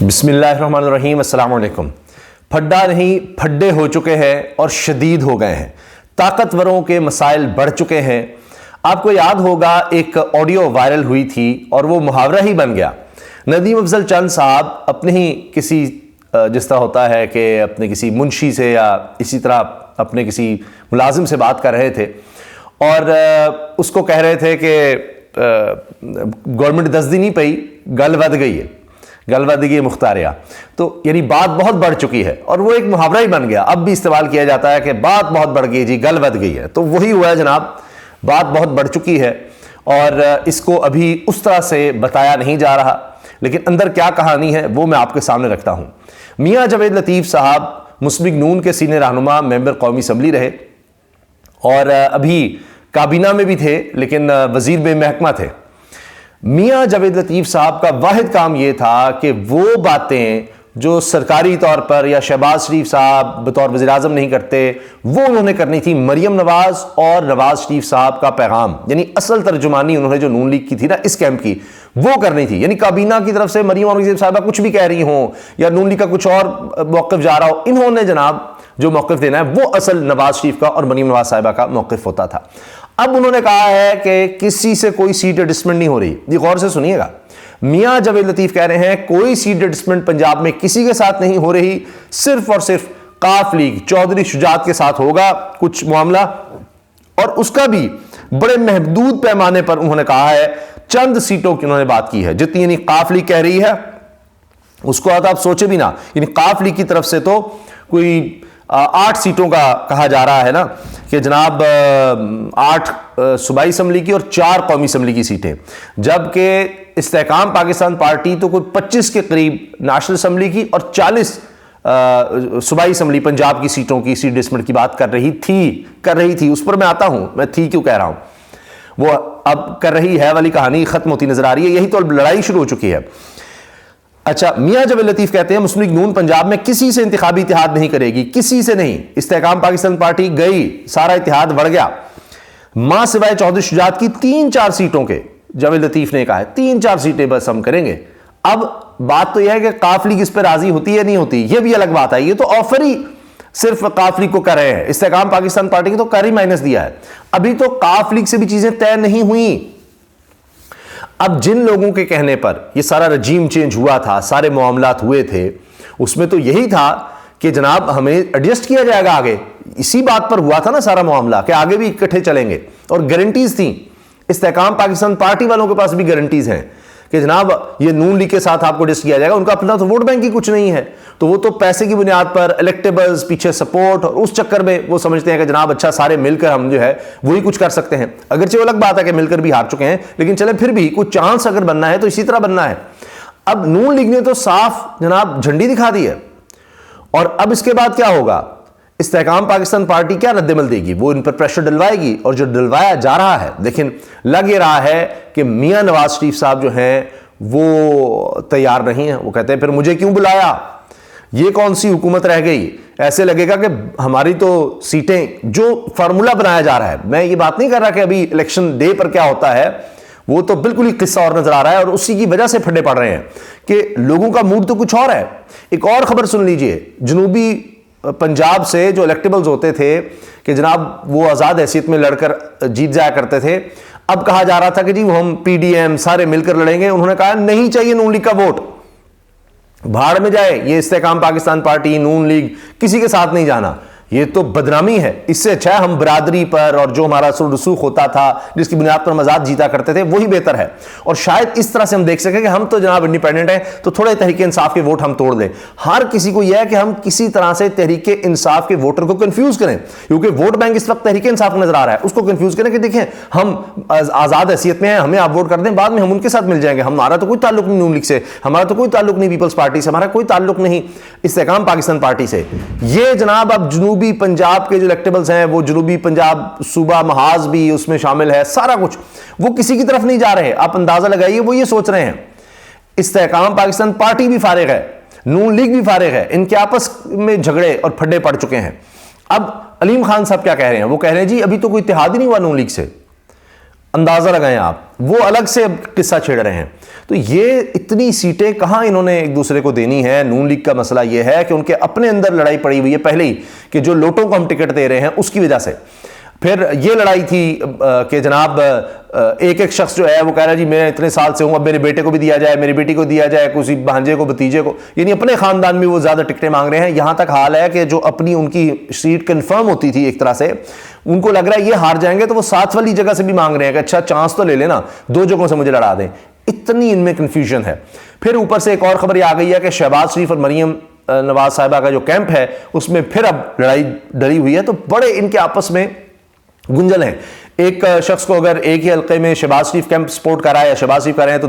بسم اللہ الرحمن الرحیم۔ السلام علیکم۔ پھڈا نہیں پھڈے ہو چکے ہیں اور شدید ہو گئے ہیں، طاقتوروں کے مسائل بڑھ چکے ہیں۔ آپ کو یاد ہوگا ایک آڈیو وائرل ہوئی تھی اور وہ محاورہ ہی بن گیا۔ ندیم افضل چند صاحب اپنے ہی کسی جس طرح ہوتا ہے کہ اپنے کسی منشی سے یا اسی طرح اپنے کسی ملازم سے بات کر رہے تھے اور اس کو کہہ رہے تھے کہ گورنمنٹ 10 دن ہی پئی گل ود گئی ہے، گل ود گئی مختاریہ، تو یعنی بات بہت بڑھ چکی ہے اور وہ ایک محاورہ ہی بن گیا۔ اب بھی استعمال کیا جاتا ہے کہ بات بہت بڑھ گئی جی، گل ود گئی ہے، تو وہی ہوا ہے جناب، بات بہت بڑھ چکی ہے اور اس کو ابھی اس طرح سے بتایا نہیں جا رہا، لیکن اندر کیا کہانی ہے وہ میں آپ کے سامنے رکھتا ہوں۔ میاں جاوید لطیف صاحب مسلم لیگ نون کے سینئر رہنما، ممبر قومی اسمبلی رہے اور ابھی کابینہ میں بھی تھے لیکن وزیر بے محکمہ تھے۔ میاں جاوید لطیف صاحب کا واحد کام یہ تھا کہ وہ باتیں جو سرکاری طور پر یا شہباز شریف صاحب بطور وزیر اعظم نہیں کرتے، وہ انہوں نے کرنی تھی مریم نواز اور نواز شریف صاحب کا پیغام، یعنی اصل ترجمانی انہوں نے جو نون لیگ کی تھی نا اس کیمپ کی، وہ کرنی تھی۔ یعنی کابینہ کی طرف سے مریم اور صاحبہ کچھ بھی کہہ رہی ہوں یا نون لیگ کا کچھ اور موقف جا رہا ہو، انہوں نے جناب جو موقف دینا ہے وہ اصل نواز شریف کا اور مریم نواز صاحبہ کا موقف ہوتا تھا۔ اب انہوں نے کہا ہے کہ کسی سے کوئی سیٹ ایڈجسٹمنٹ نہیں ہو رہی۔ یہ غور سے سنیے گا، میاں جاوید لطیف کہہ رہے ہیں کوئی سیٹ ایڈجسٹمنٹ پنجاب میں کسی کے ساتھ نہیں ہو رہی، صرف اور صرف قاف لیگ چودھری شجاعت کے ساتھ ہوگا کچھ معاملہ، اور اس کا بھی بڑے محدود پیمانے پر انہوں نے کہا ہے۔ چند سیٹوں کی انہوں نے بات کی ہے، جتنی یعنی قاف لیگ کہہ رہی ہے اس کو آپ سوچے بھی نہ، یعنی قاف لیگ کی طرف سے تو کوئی 8 سیٹوں کا کہا جا رہا ہے نا کہ جناب 8 صوبائی اسمبلی کی اور 4 قومی اسمبلی کی سیٹیں، جبکہ استحکام پاکستان پارٹی تو کوئی 25 کے قریب نیشنل اسمبلی کی اور 40 صوبائی اسمبلی پنجاب کی سیٹوں کی سیٹ ایڈجسٹمنٹ کی بات کر رہی تھی۔ اس پر میں آتا ہوں، میں تھی کیوں کہہ رہا ہوں، وہ اب کر رہی ہے والی کہانی ختم ہوتی نظر آ رہی ہے، یہی تو لڑائی شروع ہو چکی ہے۔ اچھا، میاں جاوید لطیف کہتے ہیں مسلم لیگ نون پنجاب میں کسی سے انتخابی اتحاد نہیں کرے گی، کسی سے نہیں۔ استحکام پاکستان پارٹی گئی، سارا اتحاد بڑھ گیا، ماں سوائے چودھری شجاعت کی 3-4 سیٹوں کے جاوید لطیف نے کہا ہے 3-4 سیٹیں بس ہم کریں گے۔ اب بات تو یہ ہے کہ قاف لیگ اس پہ راضی ہوتی ہے نہیں ہوتی، یہ بھی الگ بات ہے۔ یہ تو آفر ہی صرف قاف لیگ کو کر رہے ہیں، استحکام پاکستان پارٹی کو تو کر ہی مائنس دیا ہے، ابھی تو قاف لیگ سے بھی چیزیں طے نہیں ہوئیں۔ اب جن لوگوں کے کہنے پر یہ سارا رجیم چینج ہوا تھا، سارے معاملات ہوئے تھے، اس میں تو یہی تھا کہ جناب ہمیں ایڈجسٹ کیا جائے گا آگے، اسی بات پر ہوا تھا نا سارا معاملہ کہ آگے بھی اکٹھے چلیں گے، اور گارنٹیز تھیں۔ استحکام پاکستان پارٹی والوں کے پاس بھی گارنٹیز ہیں کہ جناب یہ نون لیگ کے ساتھ آپ کو ایڈجسٹ کیا جائے گا، ان کا اپنا تو ووٹ بینک ہی کچھ نہیں ہے، تو وہ تو پیسے کی بنیاد پر الیکٹیبلز پیچھے سپورٹ، اور اس چکر میں وہ سمجھتے ہیں کہ جناب اچھا سارے مل کر ہم جو ہے وہی کچھ کر سکتے ہیں، اگرچہ وہ الگ بات ہے کہ مل کر بھی ہار چکے ہیں، لیکن چلے پھر بھی کچھ چانس اگر بننا ہے تو اسی طرح بننا ہے۔ اب نون لیگ نے تو صاف جناب جھنڈی دکھا دی ہے، اور اب اس کے بعد کیا ہوگا؟ استحکام پاکستان پارٹی کیا رد عمل دے گی؟ وہ ان پر پریشر ڈلوائے گی، اور جو ڈلوایا جا رہا ہے، لیکن لگ یہ رہا ہے کہ میاں نواز شریف صاحب جو ہیں وہ تیار نہیں ہیں۔ وہ کہتے ہیں پھر مجھے کیوں بلایا، یہ کون سی حکومت رہ گئی؟ ایسے لگے گا کہ ہماری تو سیٹیں جو فارمولا بنایا جا رہا ہے، میں یہ بات نہیں کر رہا کہ ابھی الیکشن ڈے پر کیا ہوتا ہے، وہ تو بالکل ہی قصہ اور نظر آ رہا ہے، اور اسی کی وجہ سے پھڈے پڑ رہے ہیں کہ لوگوں کا موڈ تو کچھ اور ہے۔ ایک اور خبر سن لیجئے، جنوبی پنجاب سے جو الیکٹیبلز ہوتے تھے کہ جناب وہ آزاد حیثیت میں لڑ کر جیت جایا کرتے تھے، اب کہا جا رہا تھا کہ جی وہ ہم پی ڈی ایم سارے مل کر لڑیں گے۔ انہوں نے کہا نہیں چاہیے نون لیگ کا ووٹ، بھاڑ میں جائے، یہ استحکام پاکستان پارٹی نون لیگ کسی کے ساتھ نہیں جانا، یہ تو بدنامی ہے، اس سے اچھا ہے ہم برادری پر اور جو ہمارا رسوخ ہوتا تھا جس کی بنیاد پر ہم آزاد جیتا کرتے تھے وہی بہتر ہے، اور شاید اس طرح سے ہم دیکھ سکیں کہ ہم تو جناب انڈیپینڈنٹ ہیں تو تھوڑے تحریک انصاف کے ووٹ ہم توڑ دیں۔ ہر کسی کو یہ ہے کہ ہم کسی طرح سے تحریک انصاف کے ووٹر کو کنفیوز کریں، کیونکہ ووٹ بینک اس وقت تحریک انصاف نظر آ رہا ہے، اس کو کنفیوز کریں کہ دیکھیں ہم آزاد حیثیت میں ہیں، ہمیں آپ ووٹ کر دیں، بعد میں ہم ان کے ساتھ مل جائیں گے، ہمارا تو کوئی تعلق نہیں نون لیگ سے، ہمارا تو کوئی تعلق نہیں پیپلز پارٹی سے، ہمارا کوئی تعلق نہیں استحکام پاکستان پارٹی سے۔ یہ جناب اب جنوبی پنجاب کے جو الیکٹیبلز ہیں، وہ جنوبی پنجاب صوبہ محاذ بھی اس میں شامل ہے، سارا کچھ، وہ کسی کی طرف نہیں جا رہے۔ آپ اندازہ لگائیے، وہ یہ سوچ رہے ہیں استحکام پاکستان پارٹی بھی فارغ ہے، نون لیگ بھی فارغ ہے، ان کے آپس میں جھگڑے اور پھڈے پڑ چکے ہیں۔ اب علیم خان صاحب کیا کہہ رہے ہیں؟ وہ کہہ رہے ہیں جی ابھی تو کوئی اتحاد ہی نہیں ہوا نون لیگ سے۔ اندازہ لگائیں آپ، وہ الگ سے قصہ چھیڑ رہے ہیں۔ تو یہ اتنی سیٹیں کہاں انہوں نے ایک دوسرے کو دینی ہے؟ نون لیگ کا مسئلہ یہ ہے کہ ان کے اپنے اندر لڑائی پڑی ہوئی ہے پہلے ہی کہ جو لوٹوں کو ہم ٹکٹ دے رہے ہیں اس کی وجہ سے. پھر یہ لڑائی تھی کہ جناب ایک شخص جو ہے وہ کہہ رہا ہے جی میں اتنے سال سے ہوں، اب میرے بیٹے کو بھی دیا جائے، میری بیٹی کو دیا جائے، کسی بھانجے کو، بھتیجے کو، یعنی اپنے خاندان میں وہ زیادہ ٹکٹیں مانگ رہے ہیں. یہاں تک حال ہے کہ جو اپنی ان کی سیٹ کنفرم ہوتی تھی ایک طرح سے، ان کو لگ رہا ہے یہ ہار جائیں گے تو وہ 7 والی جگہ سے بھی مانگ رہے ہیں کہ اچھا چانس تو لے لینا، 2 جگہوں سے مجھے لڑا دیں. اتنی ان میں کنفیوژن ہے. پھر اوپر سے ایک اور خبر یہ آ گئی ہے کہ شہباز شریف اور مریم نواز صاحبہ کا جو کیمپ ہے اس میں پھر اب لڑائی ڈلی ہوئی ہے. تو بڑے ان کے آپس میں گنجل ہیں. ایک شخص کو اگر ایک ہی حلقے میں شہباز شریف کیمپ سپورٹ کر رہا ہے یا شہباز شریف کر رہے ہیں تو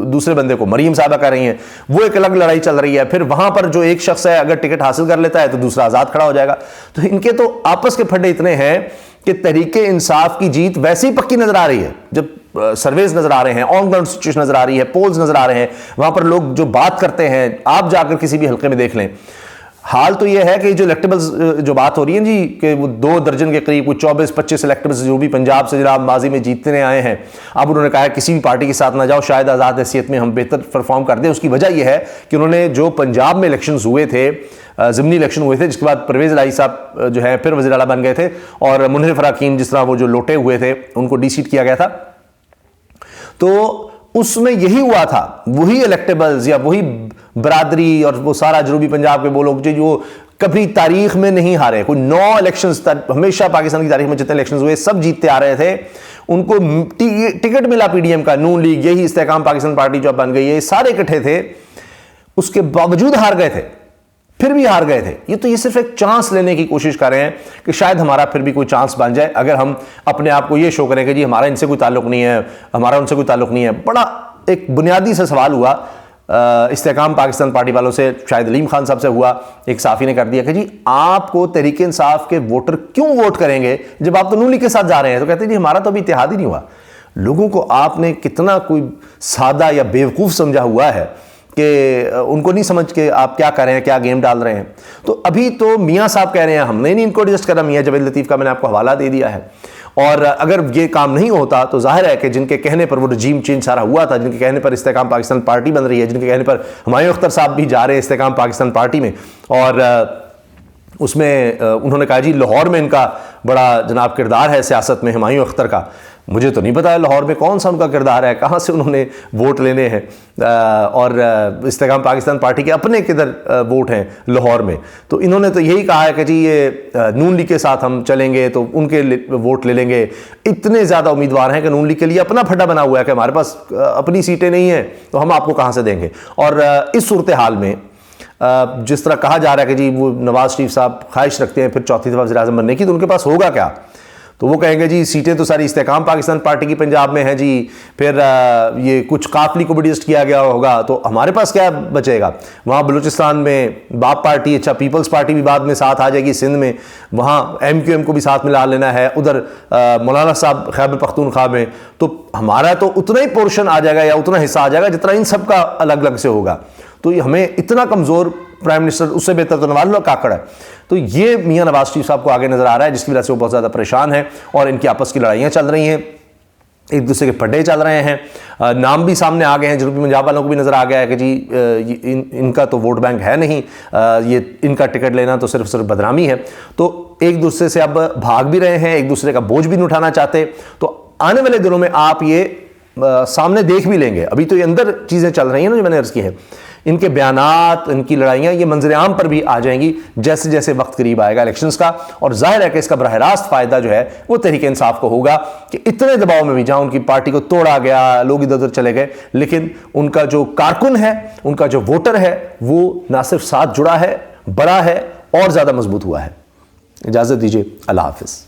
دوسرے بندے کو مریم صاحبہ کر رہی ہیں، وہ ایک الگ لڑائی چل رہی ہے. پھر وہاں پر جو ایک شخص ہے اگر ٹکٹ حاصل کر لیتا ہے تو دوسرا آزاد کھڑا ہو جائے گا. تو ان کے تو آپس کے پھڈے اتنے ہیں کہ تحریک انصاف کی جیت ویسے ہی پکی نظر آ رہی ہے. جب سرویز نظر آ رہے ہیں، آن گراؤنڈ سچویشن نظر آ رہی ہے، پولز نظر آ رہے ہیں، وہاں پر لوگ جو بات کرتے ہیں، آپ جا کر کسی بھی حلقے میں دیکھ لیں. حال تو یہ ہے کہ جو الیکٹیبلز جو بات ہو رہی ہے جی کہ وہ 2 درجن کے قریب، کوئی 24-25 الیکٹیبلز جو بھی پنجاب سے جناب ماضی میں جیتنے آئے ہیں، اب انہوں نے کہا ہے کسی بھی پارٹی کے ساتھ نہ جاؤ، شاید آزاد حیثیت میں ہم بہتر پرفارم کر دیں. اس کی وجہ یہ ہے کہ انہوں نے جو پنجاب میں الیکشنز ہوئے تھے، ضمنی الیکشن ہوئے تھے، جس کے بعد پرویز الہی صاحب جو ہے پھر وزیر اعلیٰ بن گئے تھے، اور منہرف حکیم جس طرح وہ جو لوٹے ہوئے تھے ان کو ڈی سیٹ کیا گیا تھا. تو اس میں یہی ہوا تھا، وہی الیکٹیبلز یا وہی برادری اور وہ سارا جنوبی پنجاب کے وہ لوگ جو کبھی تاریخ میں نہیں ہارے، کوئی 9 الیکشنز ہمیشہ پاکستان کی تاریخ میں جتنے الیکشنز ہوئے سب جیتتے آ رہے تھے، ان کو ٹکٹ ملا پی ڈی ایم کا، نون لیگ، یہی استحکام پاکستان پارٹی جو بن گئی ہے، سارے اکٹھے تھے، اس کے باوجود ہار گئے تھے، پھر بھی ہار گئے تھے. یہ صرف ایک چانس لینے کی کوشش کر رہے ہیں کہ شاید ہمارا پھر بھی کوئی چانس بن جائے اگر ہم اپنے آپ کو یہ شو کریں کہ جی ہمارا ان سے کوئی تعلق نہیں ہے، ہمارا ان سے کوئی تعلق نہیں ہے. بڑا ایک بنیادی سے سوال ہوا استحکام پاکستان پارٹی والوں سے، شاہد علیم خان صاحب سے ہوا. ایک صحافی نے کر دیا کہ جی آپ کو تحریک انصاف کے ووٹر کیوں ووٹ کریں گے جب آپ تو نون لیگ کے ساتھ جا رہے ہیں؟ تو کہتے ہیں جی ہمارا تو ابھی اتحاد ہی نہیں ہوا. لوگوں کو آپ نے کتنا کوئی سادہ یا بیوقوف سمجھا ہوا ہے کہ ان کو نہیں سمجھ کے آپ کیا کر رہے ہیں، کیا گیم ڈال رہے ہیں. تو ابھی تو میاں صاحب کہہ رہے ہیں ہم نے نہیں ان کو ایڈجسٹ کرا، میاں جاوید لطیف کا میں نے آپ کو حوالہ دے دیا ہے. اور اگر یہ کام نہیں ہوتا تو ظاہر ہے کہ جن کے کہنے پر وہ رجیم چینج سارا ہوا تھا، جن کے کہنے پر استحکام پاکستان پارٹی بن رہی ہے، جن کے کہنے پر ہمایوں اختر صاحب بھی جا رہے ہیں استحکام پاکستان پارٹی میں، اور اس میں انہوں نے کہا جی لاہور میں ان کا بڑا جناب کردار ہے سیاست میں ہمایوں اختر کا. مجھے تو نہیں پتا ہے لاہور میں کون سا ان کا کردار ہے، کہاں سے انہوں نے ووٹ لینے ہیں، اور استحکام پاکستان پارٹی کے اپنے کدھر ووٹ ہیں لاہور میں. تو انہوں نے تو یہی کہا ہے کہ جی یہ نون لیگ کے ساتھ ہم چلیں گے تو ان کے ووٹ لے لیں گے. اتنے زیادہ امیدوار ہیں کہ نون لیگ کے لیے اپنا پھڈا بنا ہوا ہے کہ ہمارے پاس اپنی سیٹیں نہیں ہیں تو ہم آپ کو کہاں سے دیں گے. اور اس صورتحال میں جس طرح کہا جا رہا ہے کہ جی وہ نواز شریف صاحب خواہش رکھتے ہیں پھر 4تھی دفعہ وزیر اعظم بننے کی، تو ان کے پاس ہوگا کیا؟ تو وہ کہیں گے جی سیٹیں تو ساری استحکام پاکستان پارٹی کی پنجاب میں ہیں جی، پھر یہ کچھ قافلی کو بھی ایڈجسٹ کیا گیا ہوگا تو ہمارے پاس کیا بچے گا؟ وہاں بلوچستان میں باپ پارٹی، اچھا پیپلز پارٹی بھی بعد میں ساتھ آ جائے گی سندھ میں، وہاں ایم کیو ایم کو بھی ساتھ ملا لینا ہے، ادھر مولانا صاحب خیبر پختونخوا میں، تو ہمارا تو اتنا ہی پورشن آ جائے گا یا اتنا حصہ آ جائے گا جتنا ان سب کا الگ الگ سے ہوگا. تو یہ ہمیں اتنا کمزور پرائم منسٹر، اس سے بہتر تو نواز اللہ کاکڑ ہے. تو یہ میاں نواز شریف صاحب کو آگے نظر آ رہا ہے، جس کی وجہ سے وہ بہت زیادہ پریشان ہیں اور ان کی آپس کی لڑائیاں چل رہی ہیں، ایک دوسرے کے پھڈے چل رہے ہیں. نام بھی سامنے آ گئے ہیں، جنوبی پنجاب والوں کو بھی نظر آ گیا ہے کہ جی ان کا تو ووٹ بینک ہے نہیں، یہ ان کا ٹکٹ لینا تو صرف بدنامی ہے. تو ایک دوسرے سے اب بھاگ بھی رہے ہیں، ایک دوسرے کا بوجھ بھی نہیں اٹھانا چاہتے. تو آنے والے دنوں میں آپ یہ سامنے دیکھ بھی لیں گے. ابھی تو یہ اندر چیزیں چل رہی ہیں نا جو میں نے عرض کی ہے، ان کے بیانات، ان کی لڑائیاں یہ منظر عام پر بھی آ جائیں گی جیسے جیسے وقت قریب آئے گا الیکشنز کا. اور ظاہر ہے کہ اس کا براہ راست فائدہ جو ہے وہ تحریک انصاف کو ہوگا کہ اتنے دباؤ میں بھی جہاں ان کی پارٹی کو توڑا گیا، لوگ ادھر ادھر چلے گئے، لیکن ان کا جو کارکن ہے، ان کا جو ووٹر ہے، وہ نہ صرف ساتھ جڑا ہے، بڑا ہے اور زیادہ مضبوط ہوا ہے. اجازت دیجیے، اللہ حافظ.